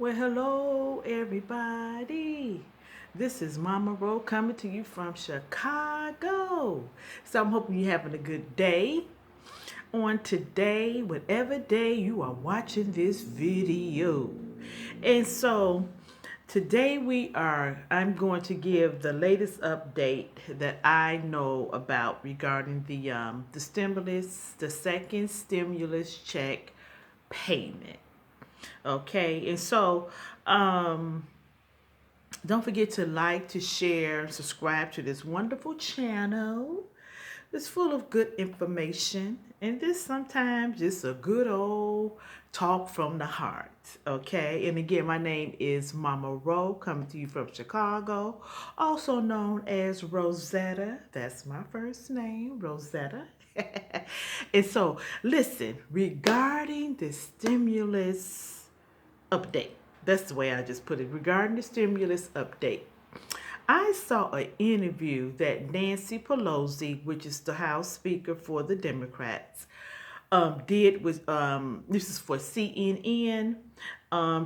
Well, hello, everybody. This is Mama Ro coming to you from Chicago. So I'm hoping you're having a good day on today, whatever day you are watching this video. And so today I'm going to give the latest update that I know about regarding the stimulus, the second stimulus check payment. Okay, and so um, don't forget to like, to share, subscribe to this wonderful channel. It's full of good information, and this sometimes just a good old talk from the heart. Okay, and again, my name is Mama Ro, coming to you from Chicago, also known as Rosetta. That's my first name, Rosetta. And so, listen, regarding the stimulus update. That's the way I just put it. Regarding the stimulus update, I saw an interview that Nancy Pelosi, which is the House Speaker for the Democrats, did with this is for CNN.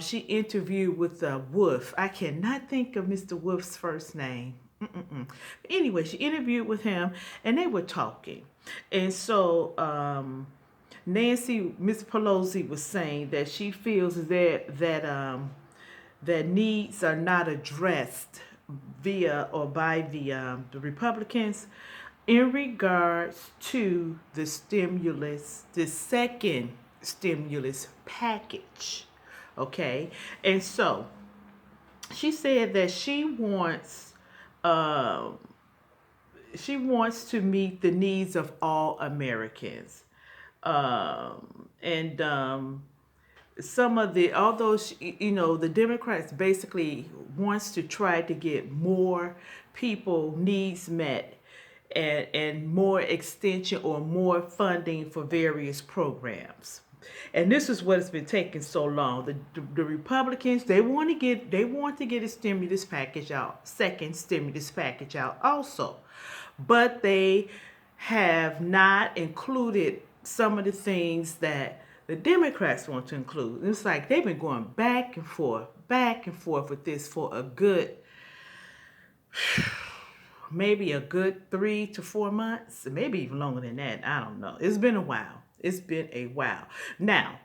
She interviewed with Wolf. I cannot think of Mr. Wolf's first name. Anyway, she interviewed with him, and they were talking, and so Miss Pelosi was saying that she feels that needs are not addressed via or by the Republicans in regards to the stimulus, the second stimulus package. Okay, and so she said that uh, she wants to meet the needs of all Americans. And some of the although the Democrats basically wants to try to get more people needs met and more extension or more funding for various programs. And this is what has been taking so long. The Republicans, they want to get a stimulus package out, second stimulus package out also, but they have not included some of the things that the Democrats want to include. It's like they've been going back and forth with this for a good, maybe a good 3 to 4 months, maybe even longer than that. I don't know. It's been a while. It's been a while. Now,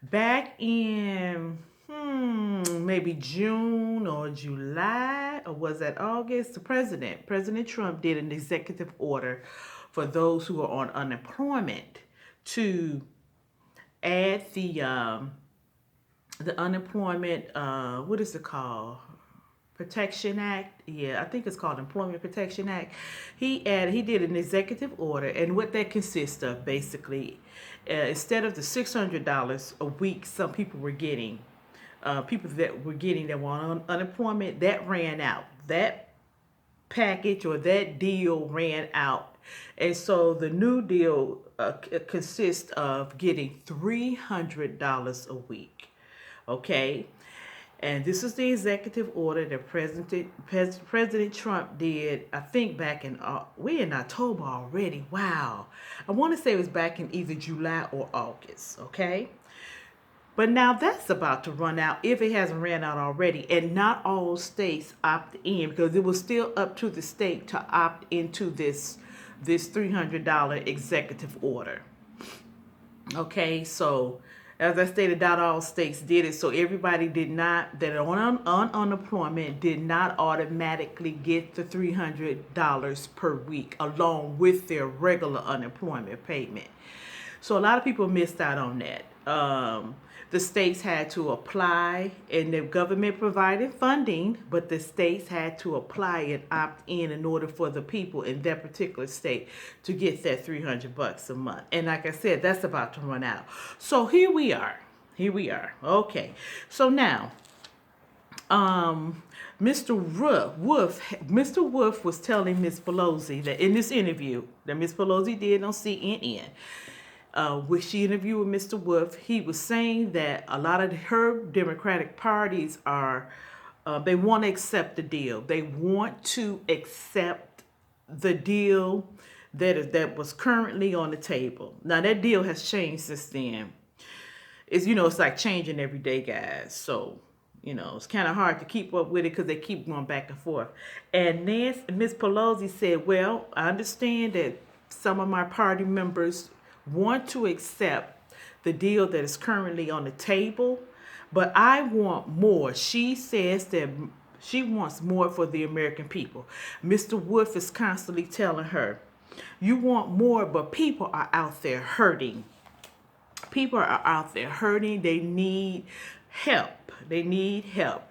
back in maybe June or July, or was that August, President Trump did an executive order for those who are on unemployment to add the unemployment, what is it called? Protection Act. Yeah, I think it's called Employment Protection Act. He did an executive order, and what that consists of basically, instead of the $600 a week some people were getting, people that were on unemployment, that ran out. That package or that deal ran out. And so the new deal consists of getting $300 a week. Okay. And this is the executive order that President Trump did, I think back we're in October already. Wow. I want to say it was back in either July or August. Okay. But now that's about to run out if it hasn't ran out already. And not all states opt in, because it was still up to the state to opt into this $300 executive order. Okay, so as I stated, not all states did it. So everybody did not, that are on unemployment, did not automatically get the $300 per week along with their regular unemployment payment. So a lot of people missed out on that. The states had to apply, and the government provided funding, but the states had to apply and opt in order for the people in that particular state to get that $300 a month. And like I said, that's about to run out. So here we are. Here we are. Okay. So now, Mr. Wolf was telling Miss Pelosi that in this interview that Miss Pelosi did on CNN, which she interviewed with Mr. Wolf, he was saying that a lot of her Democratic parties they want to accept the deal. They want to accept the deal that was currently on the table. Now that deal has changed since then. It's like changing every day, guys. So You know, it's kind of hard to keep up with it because they keep going back and forth. And Miss Pelosi said, well, I understand that some of my party members want to accept the deal that is currently on the table, but I want more. She says that she wants more for the American people. Mr. Wolf is constantly telling her, you want more, but people are out there hurting. People are out there hurting. They need help. They need help.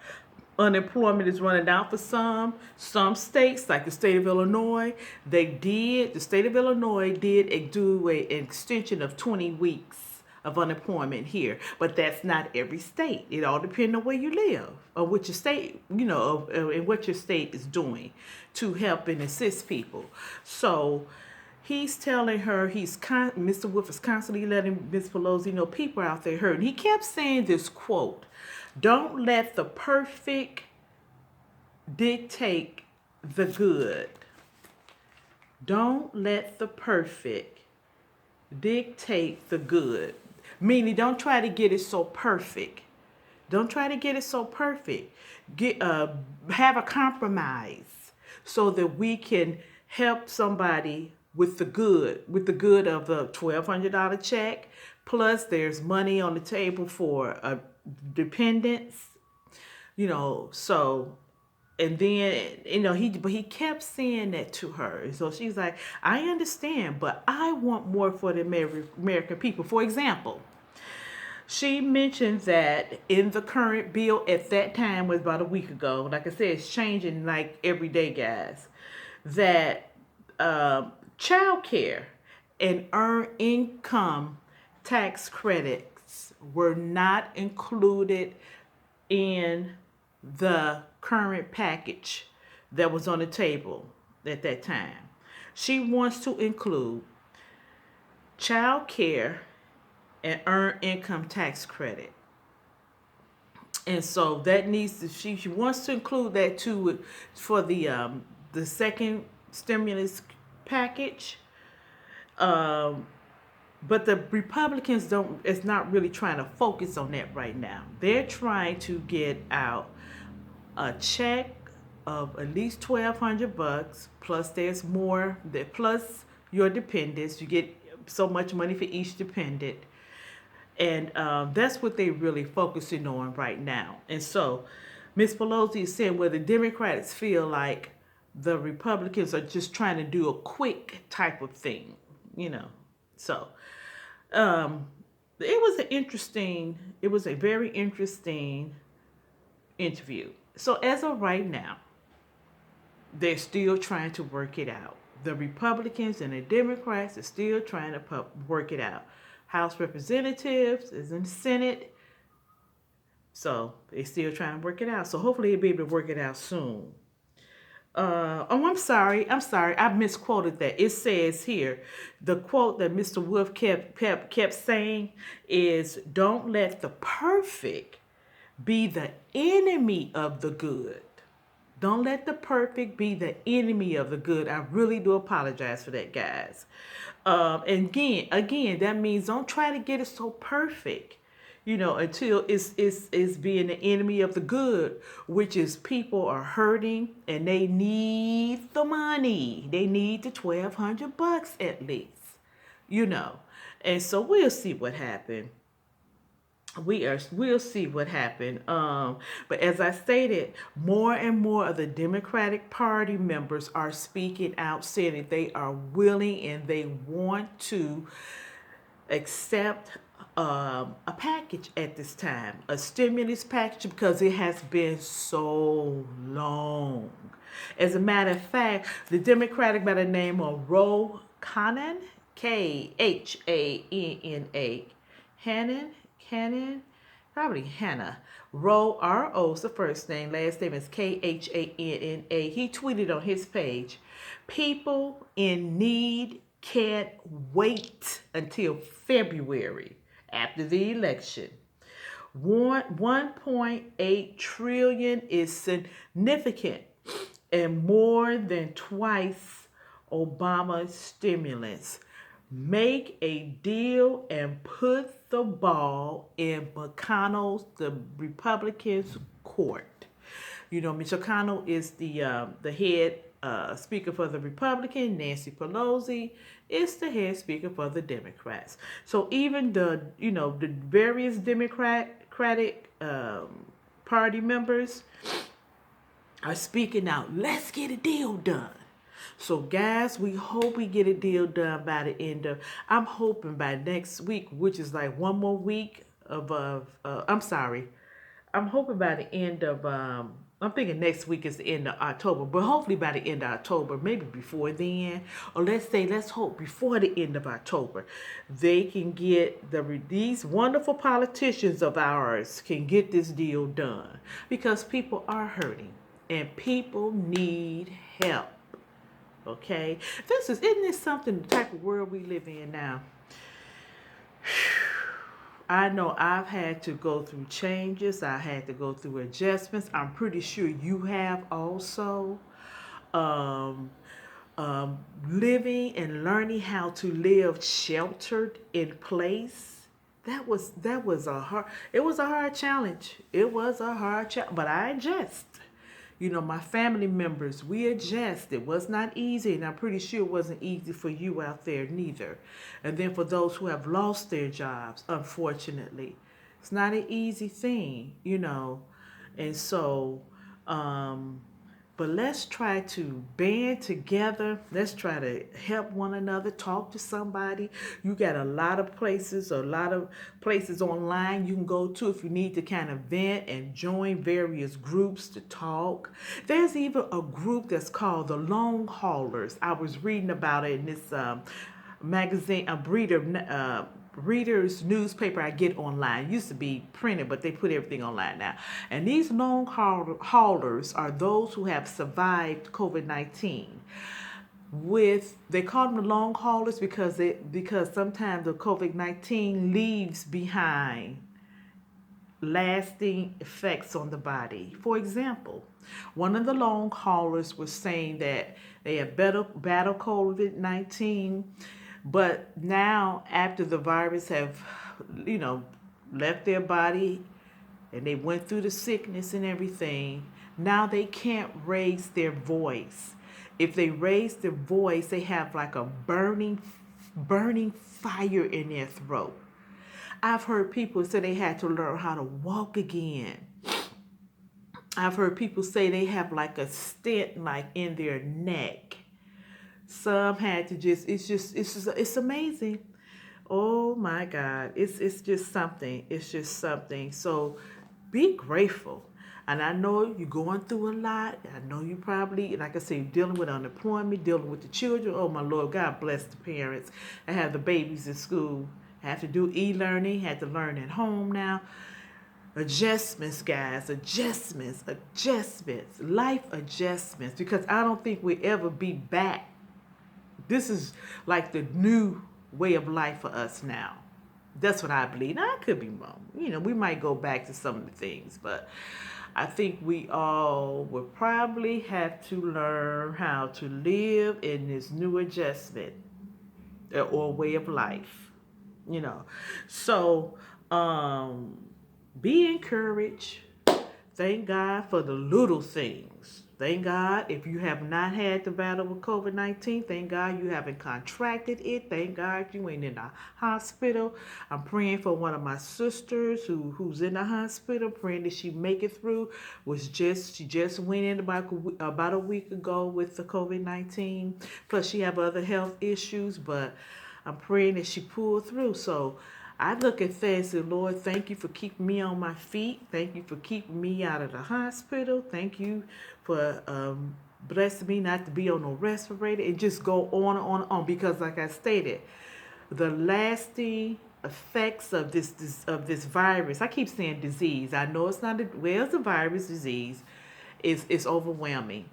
Unemployment is running down for some states, like the state of Illinois. The state of Illinois did do an extension of 20 weeks of unemployment here, but that's not every state. It all depends on where you live, or what your state, and what your state is doing to help and assist people. So he's telling her, Mr. Wolf is constantly letting Ms. Pelosi know people are out there hurting. He kept saying this quote, don't let the perfect dictate the good. Don't let the perfect dictate the good. Meaning, don't try to get it so perfect. Don't try to get it so perfect. Have a compromise so that we can help somebody with the good of the $1,200 check. Plus, there's money on the table for dependents. So. And then, he kept saying that to her. And so she's like, I understand, but I want more for the American people. For example, she mentioned that in the current bill at that time, was about a week ago, like I said, it's changing like every day, guys, that child care and earned income tax credits were not included in the current package that was on the table at that time. She wants to include child care and earned income tax credit. And so that needs to, she wants to include that too for the second stimulus package. But the Republicans it's not really trying to focus on that right now. They're trying to get out a check of at least $1,200, plus there's more, plus your dependents. You get so much money for each dependent. And that's what they're really focusing on right now. And so Ms. Pelosi is saying, well, the Democrats feel like the Republicans are just trying to do a quick type of thing, So it was a very interesting interview. So as of right now, they're still trying to work it out. The Republicans and the Democrats are still trying to work it out. House Representatives is in the Senate. So they're still trying to work it out. So hopefully they'll be able to work it out soon. I'm sorry. I misquoted that. It says here, the quote that Mr. Wolf kept saying is, don't let the perfect be the enemy of the good. Don't let the perfect be the enemy of the good. I really do apologize for that, guys. And again, that means don't try to get it so perfect, until it's being the enemy of the good, which is people are hurting and they need the money. They need the $1,200 at least, And so we'll see what happens. We'll see what happened. But as I stated, more and more of the Democratic Party members are speaking out, saying that they are willing and they want to accept a package at this time, a stimulus package, because it has been so long. As a matter of fact, the Democratic by the name of Ro Khanna, Khanna, probably Hannah. Ro, R-O is the first name. Last name is Khanna. He tweeted on his page, people in need can't wait until February after the election. 1.8 trillion is significant and more than twice Obama's stimulus. Make a deal and put the ball in McConnell's, the Republicans' court. Mitch McConnell is the head speaker for the Republican. Nancy Pelosi is the head speaker for the Democrats. So even the various Democratic party members are speaking out. Let's get a deal done. So guys, we hope we get a deal done by the end of. I'm hoping by next week, which is like one more week of. I'm sorry. I'm hoping by the end of. I'm thinking next week is the end of October, but hopefully by the end of October, maybe before then, or let's hope before the end of October, they can get these wonderful politicians of ours can get this deal done, because people are hurting and people need help. Okay, isn't this something, the type of world we live in now? I know I've had to go through changes. I had to go through adjustments. I'm pretty sure you have also. Um, Living and learning how to live sheltered in place. That was a hard. It was a hard challenge. It was a hard challenge, but I adjust. My family members, we adjust. It was not easy, and I'm pretty sure it wasn't easy for you out there neither. And then for those who have lost their jobs, unfortunately, it's not an easy thing. And so, but let's try to band together. Let's try to help one another, talk to somebody. You got a lot of places online you can go to if you need to kind of vent and join various groups to talk. There's even a group that's called the Long Haulers. I was reading about it in this magazine, reader's newspaper I get online. It used to be printed, but they put everything online now. And these long haulers are those who have survived COVID-19. They call them the long haulers because sometimes the COVID-19 leaves behind lasting effects on the body. For example, one of the long haulers was saying that they have battled COVID-19, but now after the virus have, left their body and they went through the sickness and everything, now they can't raise their voice. If they raise their voice, they have like a burning fire in their throat. I've heard people say they had to learn how to walk again. I've heard people say they have like a stent like in their neck. Some had to it's amazing. Oh my God. It's just something. It's just something. So be grateful. And I know you're going through a lot. I know you probably, like I say, dealing with unemployment, dealing with the children. Oh my Lord, God bless the parents. I have the babies in school. I have to do e-learning, had to learn at home now. Adjustments, guys, adjustments, life adjustments, because I don't think we'll ever be back. This is like the new way of life for us now. That's what I believe. Now, I could be wrong. We might go back to some of the things, but I think we all will probably have to learn how to live in this new adjustment or way of life. So, be encouraged. Thank God for the little things. Thank God if you have not had to battle with COVID-19. Thank God you haven't contracted it. Thank God you ain't in the hospital. I'm praying for one of my sisters who's in the hospital, praying that she make it through. She just went in about a week ago with the COVID-19. Plus she have other health issues, but I'm praying that she pulled through. So I look at that and say, Lord, thank you for keeping me on my feet. Thank you for keeping me out of the hospital. Thank you for blessing me not to be on no respirator, and just go on and on and on. Because like I stated, the lasting effects of this virus, I keep saying disease. I know it's not it's a virus disease. It's overwhelming.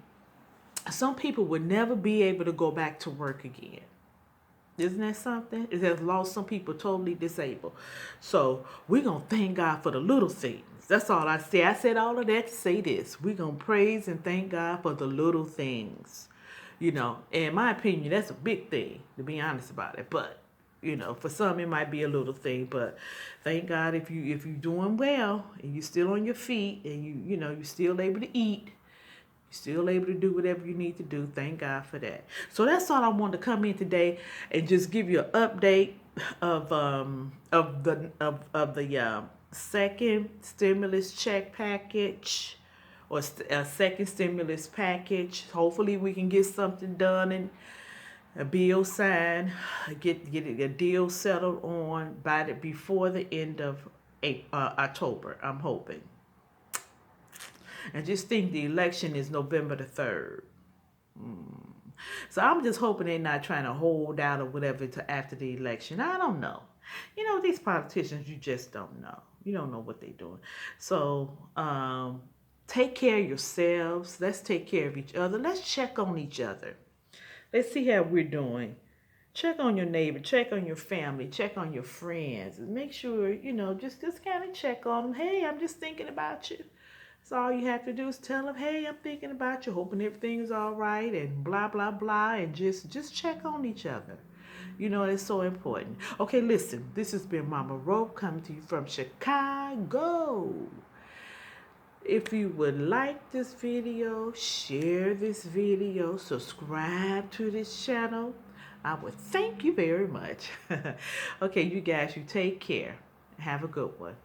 Some people would never be able to go back to work again. Isn't that something? It has lost some people totally disabled. So we're going to thank God for the little things. That's all I say. I said all of that to say this. We're going to praise and thank God for the little things. In my opinion, that's a big thing, to be honest about it. But You know, for some it might be a little thing, but thank God if you're doing well and you're still on your feet and you know you're still able to eat, you're still able to do whatever you need to do. Thank God for that. So that's all I wanted to come in today and just give you an update of the second stimulus check package or a second stimulus package. Hopefully we can get something done and a bill signed, get a deal settled on before the end of October. I'm hoping. And just think the election is November the 3rd. So I'm just hoping they're not trying to hold out or whatever to after the election. I don't know. You know, these politicians, you just don't know. You don't know what they're doing. So take care of yourselves. Let's take care of each other. Let's check on each other. Let's see how we're doing. Check on your neighbor, check on your family, check on your friends. Make sure, you know, just kind of check on them. Hey, I'm just thinking about you. So all you have to do is tell them, hey, I'm thinking about you, hoping everything's all right, and blah, blah, blah, and just check on each other. You know, it's so important. Okay, listen, this has been Mama Rope coming to you from Chicago. If you would like this video, share this video, subscribe to this channel. I would thank you very much. Okay, you guys, you take care. Have a good one.